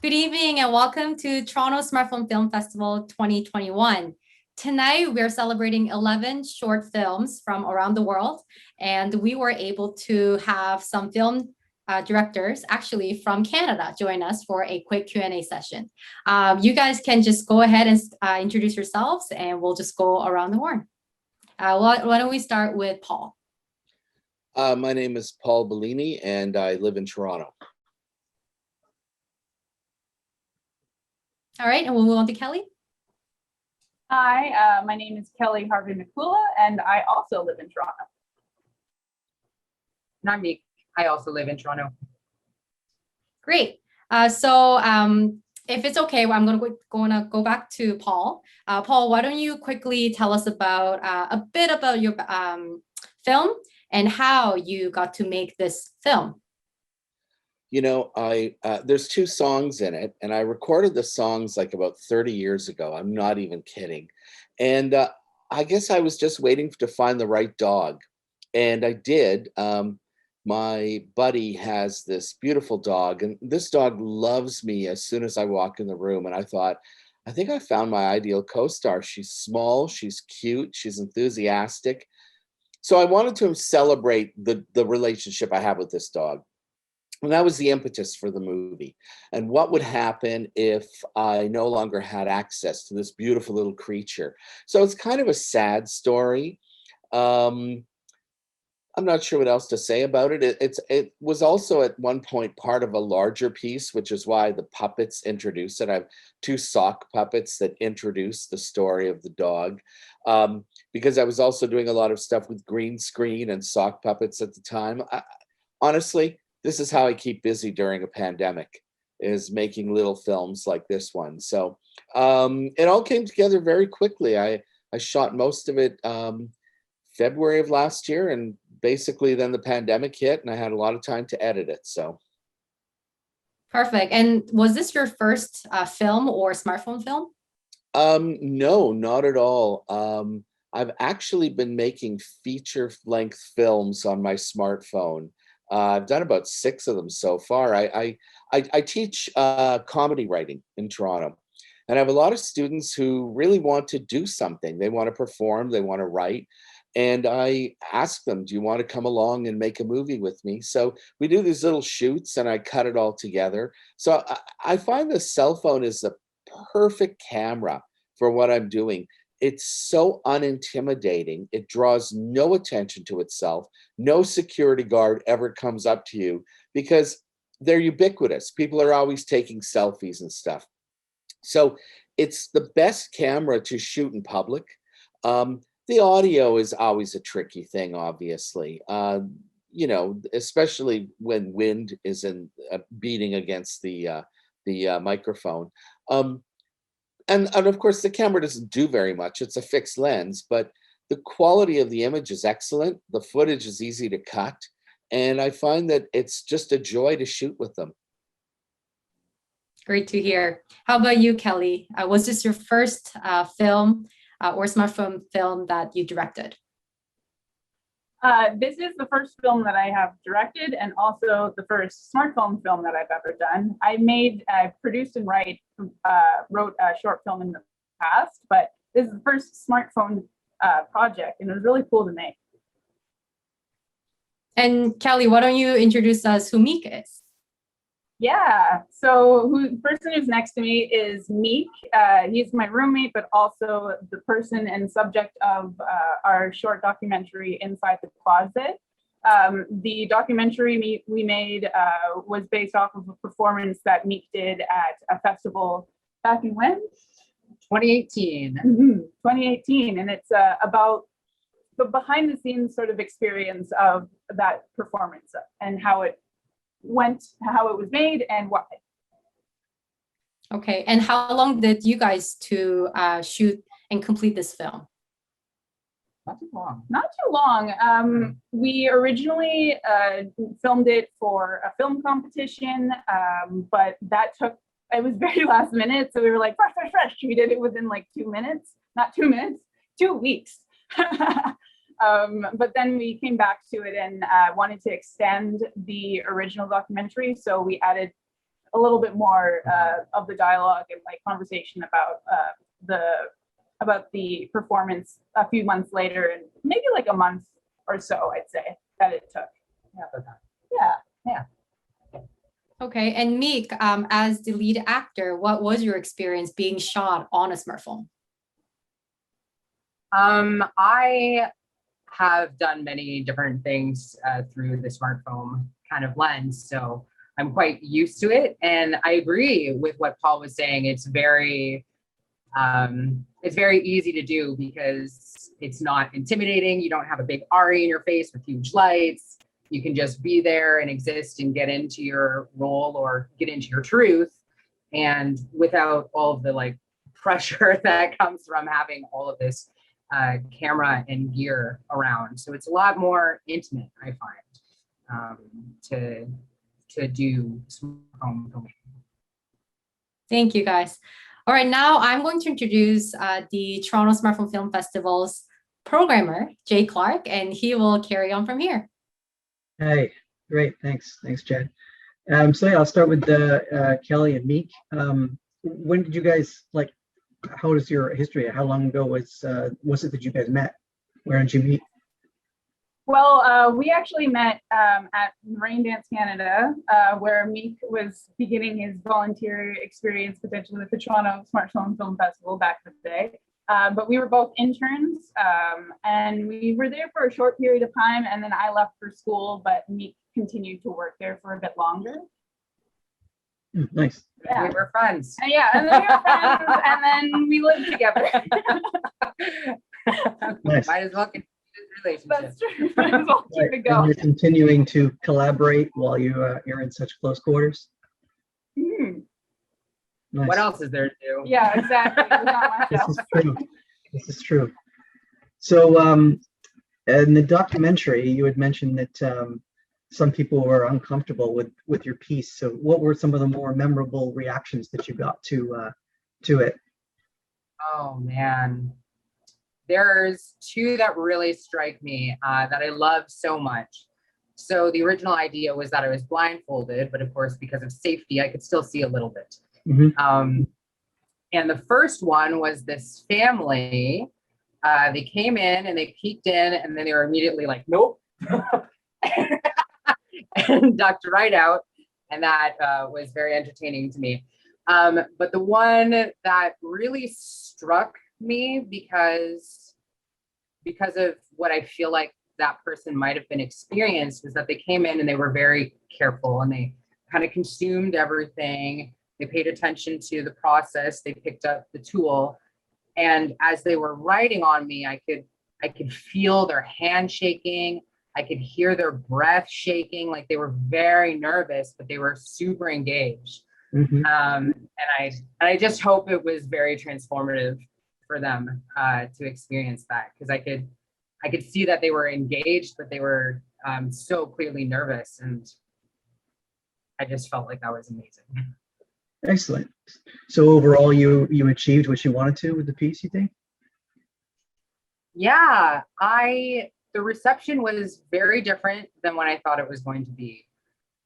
Good evening and welcome to Toronto Smartphone Film Festival 2021. Tonight, we're celebrating 11 short films from around the world, and we were able to have some film directors actually from Canada join us for a quick Q&A session. You guys can just go ahead and introduce yourselves and we'll just go around the horn. Why don't we start with Paul? My name is Paul Bellini and I live in Toronto. All right, and we'll move on to Kelly. Hi, my name is Kelly Harvey-McCullough, and I also live in Toronto. And I'm Meek. I also live in Toronto. Great. So if it's okay, I'm going to go back to Paul. Paul, why don't you quickly tell us about a bit about your film and how you got to make this film? You know, there's 2 songs in it, and I recorded the songs like about 30 years ago. I'm not even kidding. And I guess I was just waiting to find the right dog. And I did. My buddy has this beautiful dog, and this dog loves me as soon as I walk in the room. And I thought, I think I found my ideal co-star. She's small, she's cute, she's enthusiastic. So I wanted to celebrate the relationship I have with this dog. And that was the impetus for the movie. And what would happen if I no longer had access to this beautiful little creature? So it's kind of a sad story. I'm not sure what else to say about it. It was also at one point part of a larger piece, which is why the puppets introduce it. I have 2 sock puppets that introduce the story of the dog. Because I was also doing a lot of stuff with green screen and sock puppets at the time. Honestly, this is how I keep busy during a pandemic, is making little films like this one. So it all came together very quickly. I shot most of it February of last year, and basically then the pandemic hit and I had a lot of time to edit it. So. Perfect. And was this your first film or smartphone film? No, not at all. I've actually been making feature-length films on my smartphone. I've done about 6 of them so far. I teach comedy writing in Toronto, and I have a lot of students who really want to do something. They want to perform, they want to write, and I ask them, do you want to come along and make a movie with me? So we do these little shoots and I cut it all together. So I find the cell phone is the perfect camera for what I'm doing. It's so unintimidating. It draws no attention to itself. No security guard ever comes up to you because they're ubiquitous. People are always taking selfies and stuff. So it's the best camera to shoot in public. The audio is always a tricky thing, obviously. You know, especially when wind is beating against the microphone. And of course, the camera doesn't do very much. It's a fixed lens, but the quality of the image is excellent. The footage is easy to cut. And I find that it's just a joy to shoot with them. Great to hear. How about you, Kelly? Was this your first film or smartphone film that you directed? This is the first film that I have directed and also the first smartphone film that I've ever done. I produced and wrote a short film in the past, but this is the first smartphone project, and it was really cool to make. And Kelly, why don't you introduce us who Meek is? Yeah, so the person who's next to me is Meek. He's my roommate, but also the person and subject of our short documentary, Inside the Closet. The documentary we made was based off of a performance that Meek did at a festival back in when? 2018. 2018, and it's about the behind the scenes sort of experience of that performance and how it went, how it was made, and why. Okay, and how long did you guys to shoot and complete this film? Not too long. Not too long. We originally filmed it for a film competition, but it was very last minute. So we were like, fresh. We did it within like 2 minutes, not 2 minutes, 2 weeks. But then we came back to it and wanted to extend the original documentary. So we added a little bit more of the dialogue and like conversation about the performance a few months later, and maybe like a month or so, I'd say, that it took. Yeah, about that. Yeah. Okay, and Meek, as the lead actor, what was your experience being shot on a smartphone? I have done many different things through the smartphone kind of lens, so I'm quite used to it. And I agree with what Paul was saying. It's very easy to do because it's not intimidating. You don't have a big RE in your face with huge lights. You can just be there and exist and get into your role or get into your truth, and without all of the like pressure that comes from having all of this camera and gear around. So it's a lot more intimate, I find, to do smartphone filming. Thank you, guys. All right, now I'm going to introduce the Toronto Smartphone Film Festival's programmer, Jay Clark, and he will carry on from here. Hey, great, thanks, Chad. So yeah, I'll start with Kelly and Meek. When did you guys how is your history? How long ago was it that you guys met? Where did you meet? Well, we actually met at Rain Dance Canada, where Meek was beginning his volunteer experience potentially with the Toronto Smartphone Film Festival back in the day. But we were both interns, and we were there for a short period of time, and then I left for school, but Meek continued to work there for a bit longer. Nice. Yeah. We were friends. And yeah, and then we were friends, and then we lived together. Nice. Might as well continue this relationship. That's true. Might as well keep Right, it and going. you're continuing to collaborate while you're in such close quarters. Mhm. Nice. What else is there to do? Yeah, exactly. There's not much This else. is true. This is true. So, in the documentary, you had mentioned that some people were uncomfortable with your piece. So, what were some of the more memorable reactions that you got to it? Oh man, there's two that really strike me that I love so much. So the original idea was that I was blindfolded, but of course, because of safety, I could still see a little bit. Mhm. And the first one was this family. They came in and they peeked in, and then they were immediately like, nope, and ducked right out. And that was very entertaining to me. But the one that really struck me because of what I feel like that person might have been experienced was that they came in and they were very careful, and they kind of consumed everything. They paid attention to the process. They picked up the tool. And as they were writing on me, I could feel their hand shaking. I could hear their breath shaking. Like they were very nervous, but they were super engaged. Mhm. And I just hope it was very transformative for them to experience that, because I could see that they were engaged, but they were so clearly nervous, and I just felt like that was amazing. Excellent. So overall, you achieved what you wanted to with the piece, you think? Yeah, the reception was very different than what I thought it was going to be,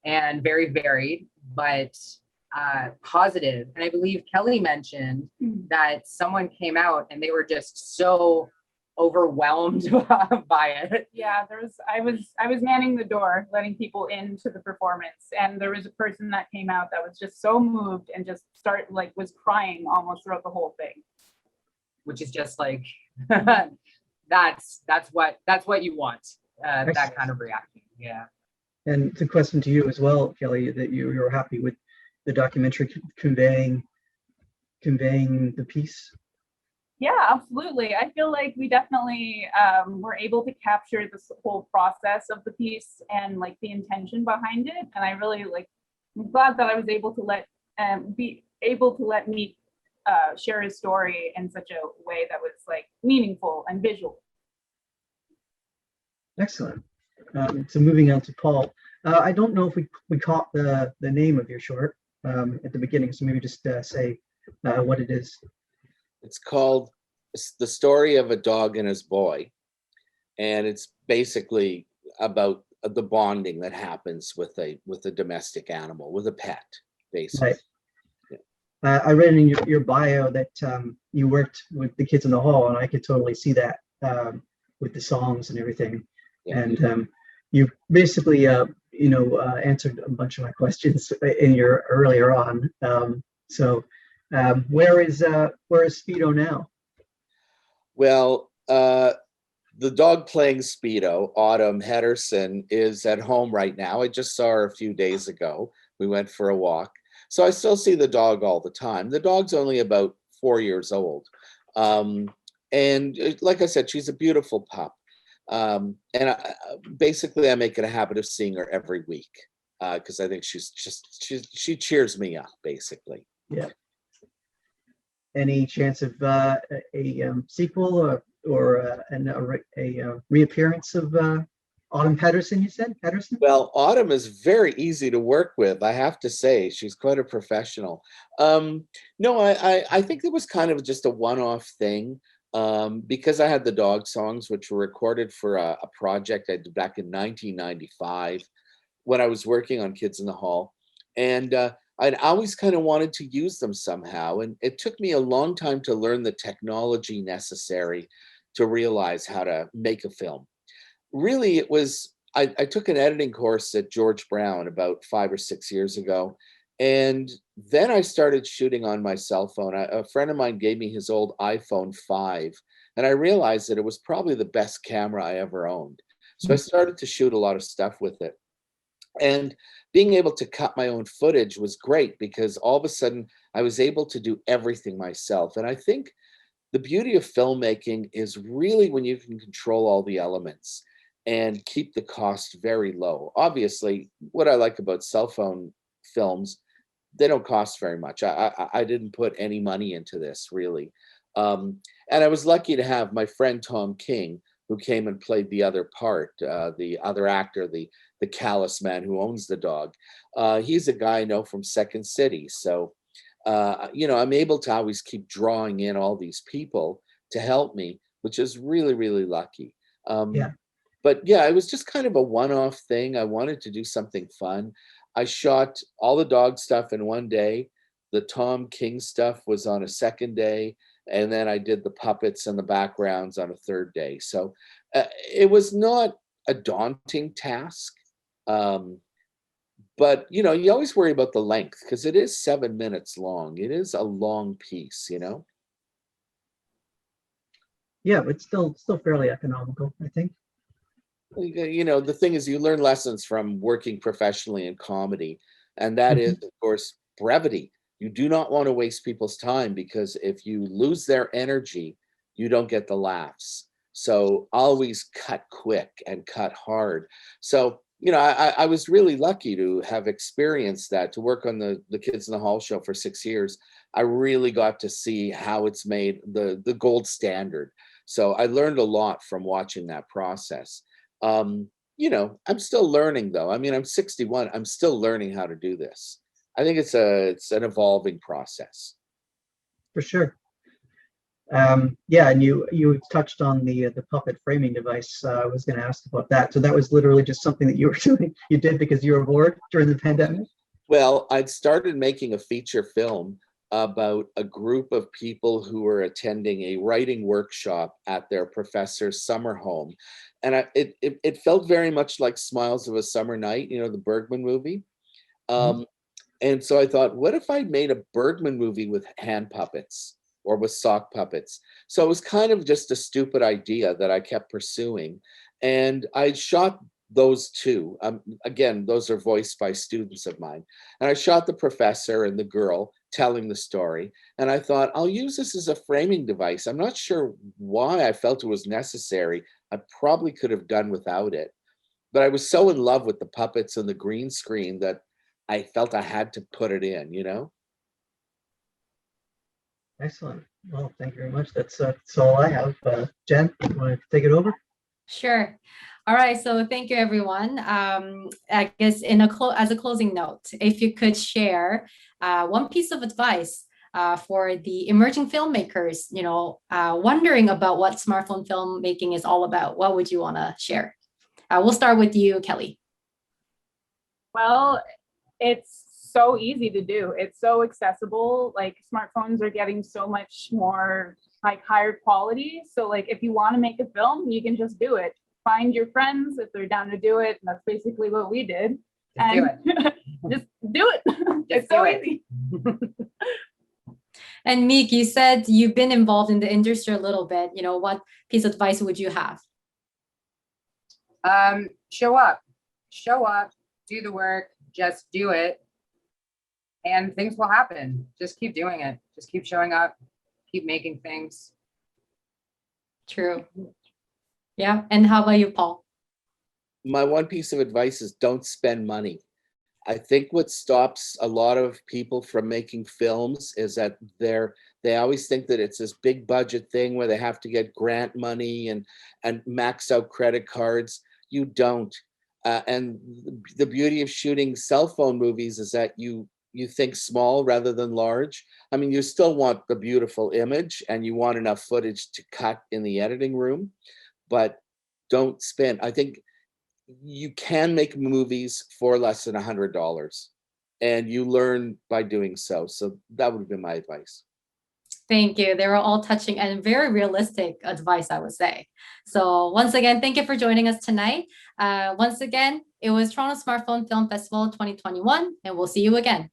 and very varied, but positive. And I believe Kelly mentioned that someone came out and they were just so overwhelmed by it. Yeah, I was manning the door, letting people into the performance, and there was a person that came out that was just so moved and just was crying almost throughout the whole thing. Which is just like that's what you want, that kind of reaction. Yeah. And it's a question to you as well, Kelly, that you're happy with the documentary conveying the piece. Yeah, absolutely. I feel like we definitely were able to capture this whole process of the piece and like the intention behind it. And I really I'm glad that I was able to let Meek share his story in such a way that was like meaningful and visual. Excellent. So moving on to Paul. I don't know if we caught the name of your short at the beginning, so maybe just say what it is. It's called The Story of a Dog and His Boy. And it's basically about the bonding that happens with a domestic animal, with a pet. basis. Right. Yeah. I read in your bio that you worked with the kids in the hall, and I could totally see that with the songs and everything. Yeah. And you basically, answered a bunch of my questions in your earlier on. Where is Speedo now? Well, the dog playing Speedo, Autumn Henderson, is at home right now. I just saw her a few days ago. We went for a walk. So I still see the dog all the time. The dog's only about 4 years old. Like I said, she's a beautiful pup. Basically, I make it a habit of seeing her every week because I think she cheers me up, basically. Yeah. Any chance of a sequel or a reappearance of Autumn Pedersen? You said Pedersen. Well, Autumn is very easy to work with, I have to say. She's quite a professional. No, I think it was kind of just a one-off thing because I had the dog songs, which were recorded for a project I did back in 1995 when I was working on Kids in the Hall. And I'd always kind of wanted to use them somehow. And it took me a long time to learn the technology necessary to realize how to make a film. Really, it was, I took an editing course at George Brown about 5 or 6 years ago. And then I started shooting on my cell phone. A friend of mine gave me his old iPhone 5, and I realized that it was probably the best camera I ever owned. So I started to shoot a lot of stuff with it. And being able to cut my own footage was great because all of a sudden I was able to do everything myself. And I think the beauty of filmmaking is really when you can control all the elements and keep the cost very low. Obviously, what I like about cell phone films, they don't cost very much. I didn't put any money into this, really. And I was lucky to have my friend Tom King, who came and played the other part, the other actor, the callous man who owns the dog. He's a guy I know from Second City. So, I'm able to always keep drawing in all these people to help me, which is really, really lucky. Yeah. But yeah, it was just kind of a one-off thing. I wanted to do something fun. I shot all the dog stuff in one day. The Tom King stuff was on a second day. And then I did the puppets and the backgrounds on a third day. So it was not a daunting task. But, you always worry about the length because it is 7 minutes long. It is a long piece, Yeah, but still fairly economical, I think. The thing is you learn lessons from working professionally in comedy, and that is, of course, brevity. You do not want to waste people's time because if you lose their energy, you don't get the laughs. So always cut quick and cut hard. So, I was really lucky to have experienced that, to work on the Kids in the Hall show for 6 years. I really got to see how it's made the gold standard. So I learned a lot from watching that process. I'm still learning though. I mean, I'm 61. I'm still learning how to do this. I think it's an evolving process. For sure. Yeah, and you touched on the puppet framing device. I was going to ask about that. So that was literally just something that you were doing. You did because you were bored during the pandemic? Well, I'd started making a feature film about a group of people who were attending a writing workshop at their professor's summer home. And it felt very much like Smiles of a Summer Night, the Bergman movie. And so I thought, what if I made a Bergman movie with hand puppets or with sock puppets? So it was kind of just a stupid idea that I kept pursuing. And I shot those two. Again, those are voiced by students of mine. And I shot the professor and the girl telling the story. And I thought, I'll use this as a framing device. I'm not sure why I felt it was necessary. I probably could have done without it. But I was so in love with the puppets and the green screen that I felt I had to put it in, Excellent. Well, thank you very much. That's all I have. Jen, you want to take it over? Sure. All right. So thank you, everyone. I guess as a closing note, if you could share one piece of advice for the emerging filmmakers, wondering about what smartphone filmmaking is all about, what would you want to share? We'll start with you, Kelly. Well, it's so easy to do. It's so accessible. Like smartphones are getting so much more like higher quality. So like if you want to make a film, you can just do it. Find your friends if they're down to do it. And that's basically what we did. Just do And just do it. It's do so it. easy. And Meek, you said you've been involved in the industry a little bit. You know, what piece of advice would you have? Show up, do the work, just do it. And things will happen. Just keep doing it. Just keep showing up, keep making things. True. Yeah. And how about you, Paul? My one piece of advice is don't spend money. I think what stops a lot of people from making films is that they always think that it's this big budget thing where they have to get grant money and max out credit cards. You don't. And the beauty of shooting cell phone movies is that you think small rather than large. I mean, you still want the beautiful image and you want enough footage to cut in the editing room, but don't spend. I think you can make movies for less than $100 and you learn by doing so. So that would be my advice. Thank you. They were all touching and very realistic advice, I would say. So once again, thank you for joining us tonight. Once again, it was Toronto Smartphone Film Festival 2021, and we'll see you again.